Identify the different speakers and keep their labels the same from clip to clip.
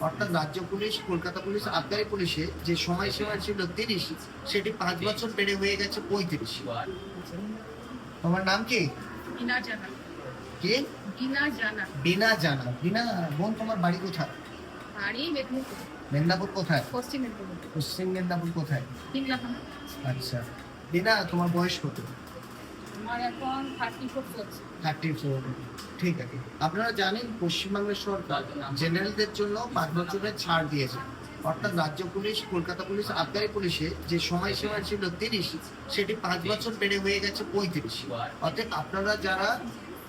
Speaker 1: অর্থাৎ রাজ্য police, Kolkata police, আবগারি পুলিশে যে সময়সীমা ছিল 30, সেটি 5 বছর বেড়ে হয়ে গেছে 35। তোমার নাম কি?
Speaker 2: বিনা জানা।
Speaker 1: কে?
Speaker 2: বিনা জানা।
Speaker 1: বিনা জানা। বিনা বোন, তোমার বাড়ি কোথায়?
Speaker 2: বাড়ি মেদিনীপুর।
Speaker 1: মেদিনীপুর কোথায়?
Speaker 2: পশ্চিম মেদিনীপুর।
Speaker 1: পশ্চিম মেদিনীপুর কোথায়?
Speaker 2: তিনলাখানা।
Speaker 1: আচ্ছা, বিনা তোমার বয়স কত?
Speaker 2: আমার এখন 34 চলছে।
Speaker 1: 34। ঠিক আছে। আপনারা জানেন পশ্চিমবাংলার সরকার জেনারেলদের জন্য 5 বছরের ছাড় দিয়েছে। অর্থাৎ রাজ্য পুলিশ, কলকাতা পুলিশ, আবগারি পুলিশে যে সময়সীমা ছিল 30, সেটি 5 বছর বেড়ে হয়ে গেছে 35। অর্থাৎ আপনারা যারা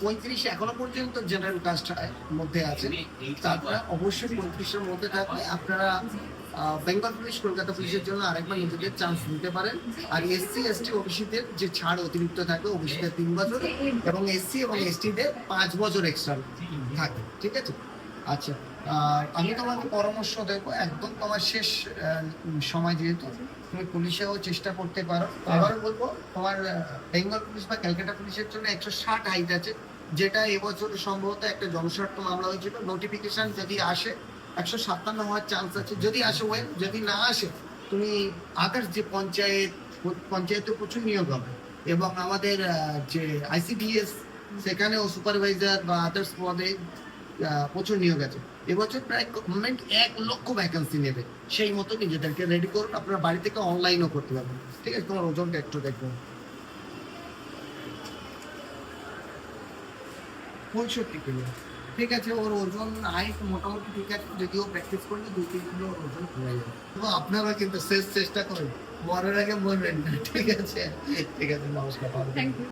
Speaker 1: 35 এখনো পর্যন্ত জেনারেল কাস্টের মধ্যে আছেন, তারপরে অবশ্যই 35-এর মধ্যে থাকলে আপনারা বেঙ্গল পুলিশ, কলকাতা পুলিশের জন্য আরেকবার নিজেদের চান্স নিতে পারেন। আর এসসি এসটি ওবিসিদের যে ছাড় অতিরিক্ত থাকে, ওবিসিদের 3 বছর এবং এসসি এবং এসটিদের 5 বছর এক্সট্রা থাকে। ঠিক আছে? আচ্ছা, আমি তোমাকে পরামর্শ দেবো, একদম তোমার শেষ সময়, যেহেতু তুমি পুলিশেও চেষ্টা করতে পারো। আবারও বলবো, তোমার বেঙ্গল পুলিশ বা ক্যালকাটা পুলিশের জন্য 160 হাইট আছে, যেটা এবছর সম্ভবত একটা জনস্বার্থ মামলা হয়েছিল। নোটিফিকেশন যদি আসে 157 হওয়ার চান্স আছে। যদি আসে ওয়েল, যদি না আসে তুমি আদার্স যে পঞ্চায়েতে প্রচুর নিয়োগ হবে, এবং আমাদের যে আইসিডিএস, সেখানেও সুপারভাইজার বা আদার্স পদে প্রচুর নিয়োগ আছে। এবছর প্রায় গভর্নমেন্ট 1 লক্ষ ভ্যাকেন্সি নেবে। সেই মতো নিজেদেরকে রেডি করুন। আপনারা বাড়ি থেকে অনলাইনও করতে পারবেন। ঠিক আছে? তোমার ওজনটা একটু দেখবো। 65 কিলো। ঠিক আছে, ওর ওজন হাইট মোটামুটি ঠিক আছে। যদিও প্র্যাকটিস করলে 2-3 কিলো ওজন কমে যাবে। তো আপনারা কিন্তু শেষ চেষ্টা করেন, মরার আগে মরবেন না। ঠিক আছে? ঠিক আছে, নমস্কার।
Speaker 2: Thank you.